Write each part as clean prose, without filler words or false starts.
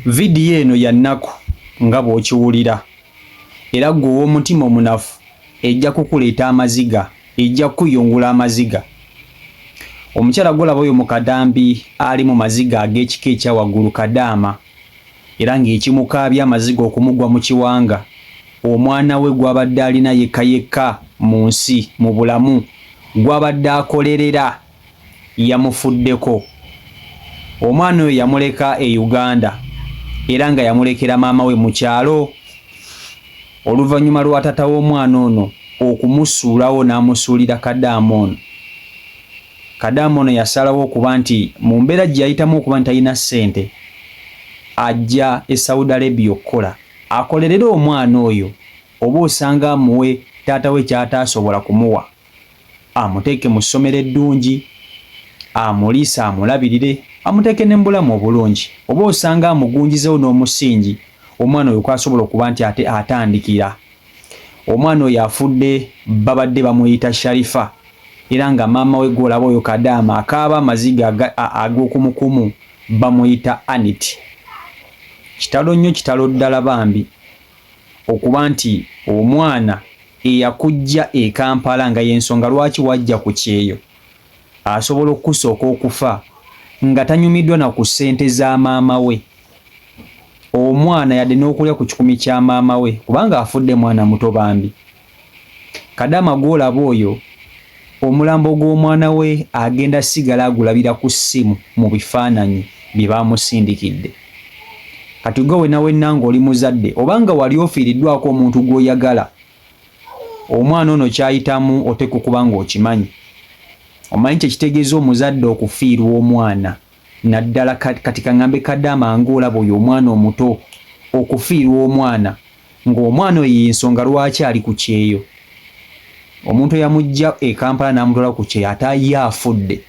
Vidiyo eno ya nnaku nga bw'okiwulira era gwe ow'omutima omunafu ejja kukuleeta amaziga, ejja kukuyungula amaziga. Omukyala gwolaba oyo mu kadambi ali mu maziga ag'ekika ekya waggulu kadaama era ng'ekimukaabya amaziga okumugwa mu kiwanga. Omwana we gw'abadde alina yekka yekka mu nsi mu bulamu gw'abadde akolerera yamufuddeko. Omwana oyo yamuleka e Uganda era nga yamulekera maama we mu kyalo. Oluvannyuma lwa taata w'omwana ono okumusuulawo n'amusuulira Kadaama ono. Kadaama ono yasalawo okuba nti mu mbeera gye yayitamu okuba nti talina ssente ajja e Saudi Arabia okukola akolerere omwana oyo oba osanga amuwe taata we ky'ataasobola kumuwa, amuteeke mu ssomero eddungi, amuliisa amulabirire, amuteeke ne mu bulamu obulungi, oba osanga amugunjizewo n'omusingi omwana oyo kwasobola okuba nti atandikira. Omwana oyo afudde babadde bamuyita Sharifa era nga maama we gw'olaba oyo Kadaama akaaba amaziga ag'okumukumu bamuyita Anit. Kitalo nnyo, kitalo ddala bambi okuba nti omwana eyakujja e Kampala nga y'ensonga lwaki wajja ku kyeyo asobola okusooka okufa nga tanyumiddwa na ku ssente za maama we. Omwana yadde n'okulya ku kikumi kya maama we kubanga afudde mwana muto bambi. Kadaama gw'olaba oyo omulambo gw'omwana we agenda sigala agulabira ku ssimu mu bifaananyi bye baamusindikidde. Kati gwe wenna ng'oli muzadde obanga wali ofiiriddwako omuntu gw'oyagala, omwana ono kyayitamu oteeka okuba ng'okimanyi. Omanyi kye kitegeeza omuzadde okufiirwa omwana, naddala kati kaŋŋambe Kadaama ng'olaba oyo omwana omuto okufiirwa omwana ng'omwana oyo y'ensonga lwaki ali ku kyeyo. Omuntu eyamujja e Kampala n'amutwala ku kyeyo ate ye afudde.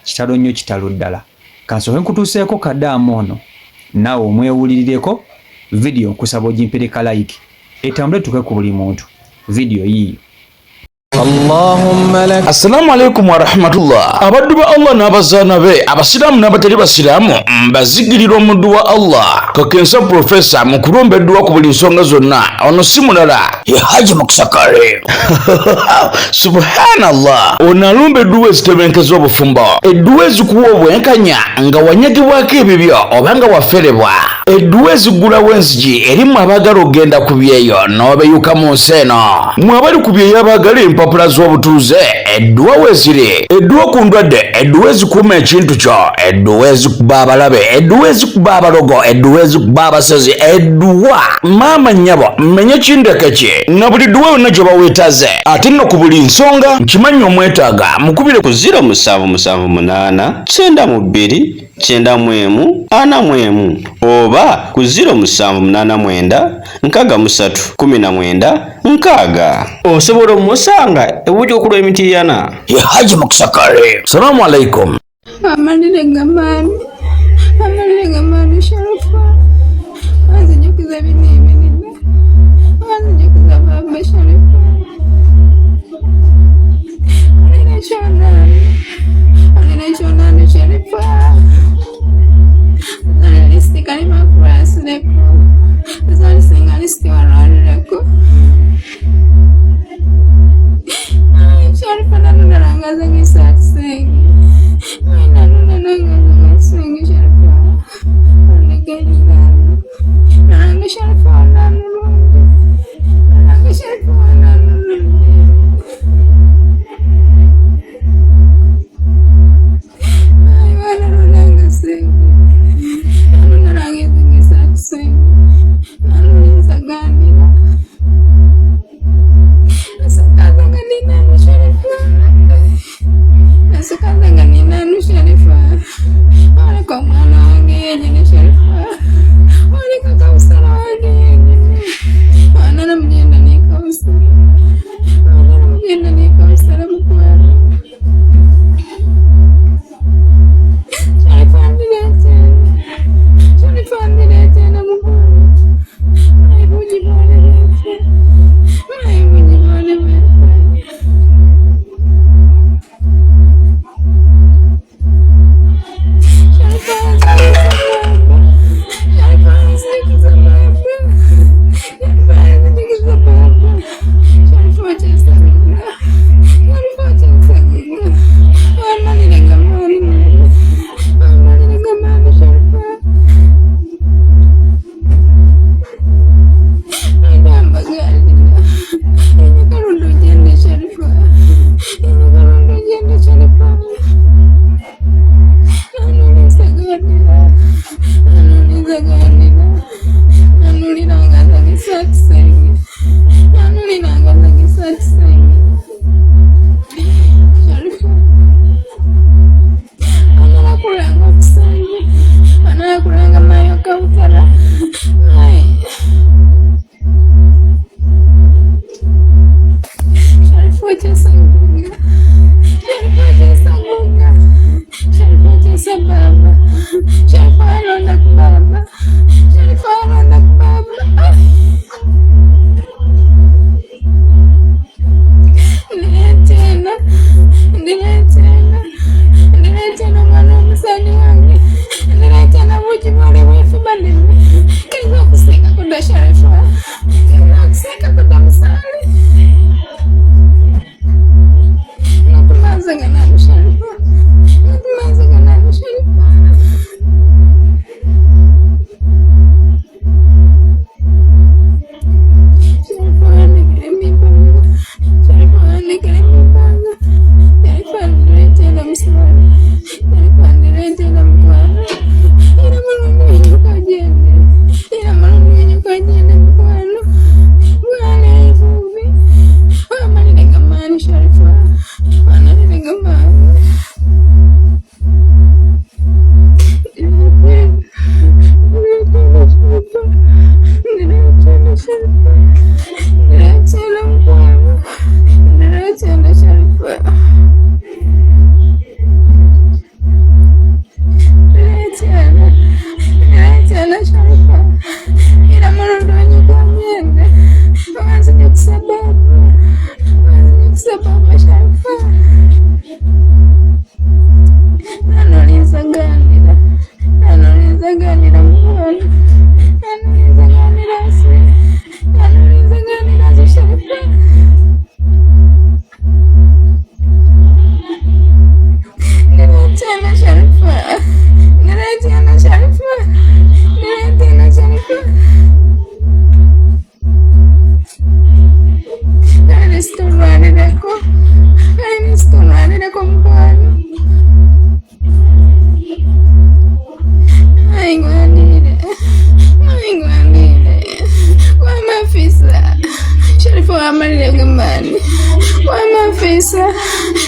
Kitalo nnyo, kitalo ddala. Kansooke nkutuuseeko Kadaama ono naawe omwewulirireko vidiyo nkusaba ogimpereka like etambule tuke ku buli muntu vidiyo yiyo. Assalamu alaikum wa rahmatullah. Abaddu ba Allah n'abazaana be abasiraamu n'abatali basiraamu mbazigirira omuddu wa Allah Kakensa Professor mu kulumba edduwa ku buli nsonga zonna. Ono si mulala ye Haji Mukisa Karim. Subhanallah. Ono alumba edduwa ezitebenkeza obufumbo, edduwa ezikuwa obwenkanya nga wanyagibwako ebibyo oba nga waferebwa, edduwa ezigulawo enzigi erimu abaagala ogenda ku byeyo n'obeyuka mu nsi eno. Mwe abali ku byeyo abaagala empapula z'obutuuze edduwa weziri, edduwa ku ndwadde, edduwa ezikuuma ekintu kyo, edduwa ezikuba abalabe, edduwa ezikuba abalogo, edduwa ezikuba abasazi, edduwa maama nnyabo mmenye kindeke ki na buli dduwa yonna gye baweetaze. Ate nno ku buli nsonga nkimanyi omwetaaga mukubire ku 0778 92 91 41 oba ku 0789 63 19 nkaaga. Osobola omusanga ebuujo okulwa emitiiyana ye Haji Mukisa Karim. Salamu alaikum. Amalire gamani Sharifa azinjukiza bineemenene azinjukiza baba Sharifa alina kyonani Sharifa listi kalima kurasireko zalisinga listi waralireko Sharifa nanunarangaza ngisakisengi nanunarangaza Sharifa naranga Sharifa wananulunde naranga Sharifa wananulunde wananulanga sengi nanunarangaza ngisakisengi nanuliza ganira nasakaza nganina Sharifa nasakaza nganira Niletiana Sharifa ila mwana wenye kwa miende wazini kusababu Sharifa nanoliza ganira mwana nanoliza ganira Sharifa niletiana Sharifa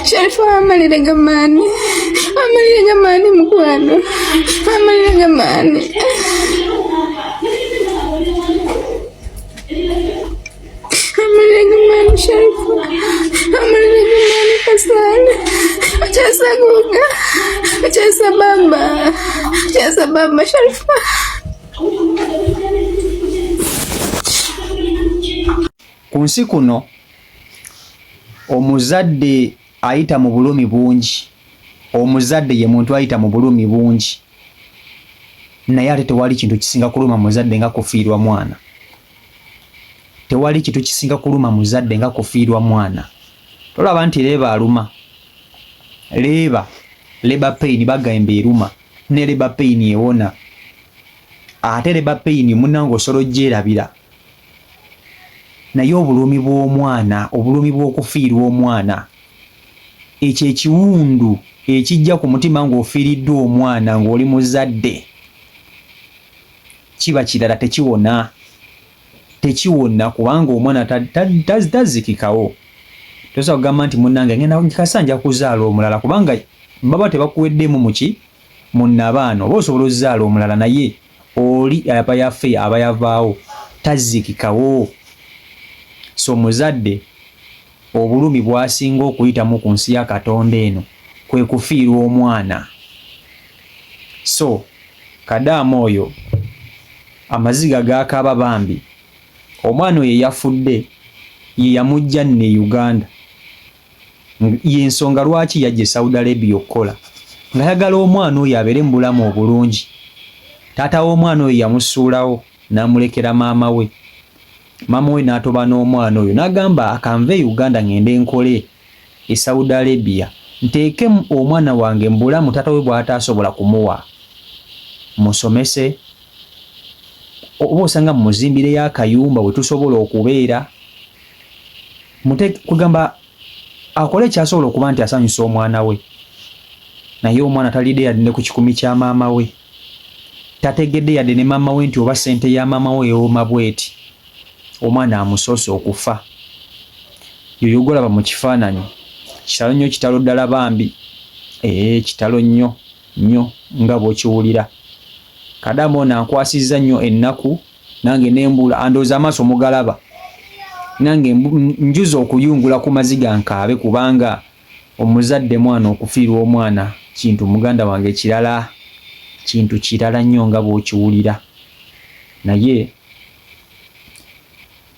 Sharifa amalire gamani mukwano amalire gamani Sharifa amalire gamani kasana achasa guga achasa baba Sharifa kunsi kuno omuzadde ayita mu bulumi bungi, omuzadde ye muntu ayita mu bulumi bungi, naye ate tewali kintu kisinga kuluma muzadde nga kufiirwa mwana. Tewali kintu kisinga kuluma muzadde nga kufiirwa mwana. Tolaba nti leeba aluma, leeba pain bagamba eruma ne leeba pain ewona, ate leeba pain munnange osolojja erabira. Naye obulumi bw'omwana, obulumi bw'okufiirwa omwana, ekyo ekiwundu ekijja ku mutima ng'ofiiriddwa omwana ng'oli muzadde, kiba kirala, tekiwona kubanga omwana tazikikawo. Tosobola kugamba nti munnange ngenda nkasanja kuzaala omulala kubanga baba tebakuweddemu muki munnabaana, oba osobola okuzaala omulala naye oli aba yafe aba yavaawo tazikikawo. So muzadde obulumi bwasinga okuyitamu ku nsi ya Katonda eno kwe kufiirwa omwana. So kadaamu oyo amaziga gakaaba bambi, omwana oyo yafudde ye yamujja ne Uganda, y'ensonga lwaki yajja Saudi Arabia okukola ng'ayagala omwana oyo abeere mu bulamu obulungi. Taata w'omwana oyo yamusuulawo n'amulekera maama we. Maama we n'atoba n'omwana oyo n'agamba akanve Uganda ngende nkole e Saudi Arabia nteeke omwana wange mu bulamu taata we bw'ataasobola kumuwa, musomese oba osanga mumuzimbireyo akayumba we tusobola okubeera, kugamba akole kyasobola okuba nti asanyusa omwana we. Naye omwana talidde yadde ne ku kikumi kya maama we, tategedde yadde ne maama we nti oba ssente ya maama we ewooma bweti, omwana amusoose okufa. Yoyo golaba mu kifaananyi kitalo nnyo, kitalo ddala bambi, kitalo nnyo nga bw'okiwulira. Kadamu ono ankwasizza nnyo ennaku, nange nembula andooza amaaso mugalaba, nange njuza okuyungula ku maziga nkaabe kubanga omuzadde mwana okufiirwa omwana kintu muganda wange kirala, kintu kirala nnyo nga bw'okiwulira. Naye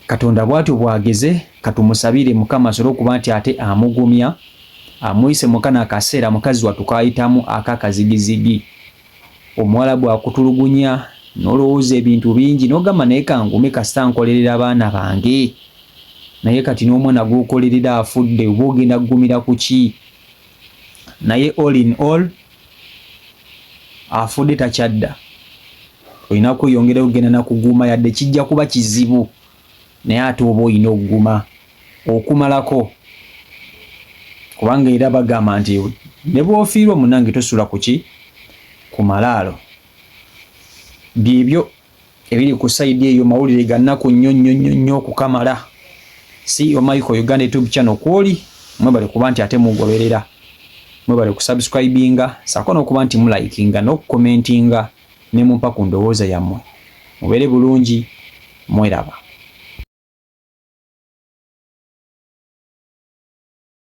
Katonda bw'atyo bwageze, katumusabire Mukama asobole okuba nti ate amugumya, amuyise mu kana akaseera mukazi watukayitamu akakazigizigi. Omuwala bw'akutulugunya n'olowooza ebintu bingi n'ogamba naye kangume kasita nkolerera abaana bange, naye kati n'omwana gw'okolerera afudde, oba ogenda kugumira ku ki? Naye all in all afudde takyadda, olina kweyongera okugenda nakuguma yadde kijja kuba kizibu, naye ate oba olina okuguma okumalako, kubanga era bagamba nti ne bw'ofiirwa munnange tosula ku ki? Ku malaalo. Byebyo ebiri ku sayidi eyo, mawulire ga nnaku nnyo okukamala. CEO Michael Uganda YouTube channel kwoli mwebale kuba nti ate mugoberera, mwebale kusubscribinga, saako n'okuba nti mulayikinga n'okukomentinga ne mumpa ku ndowooza yammwe. Mubeere bulungi, mweraba.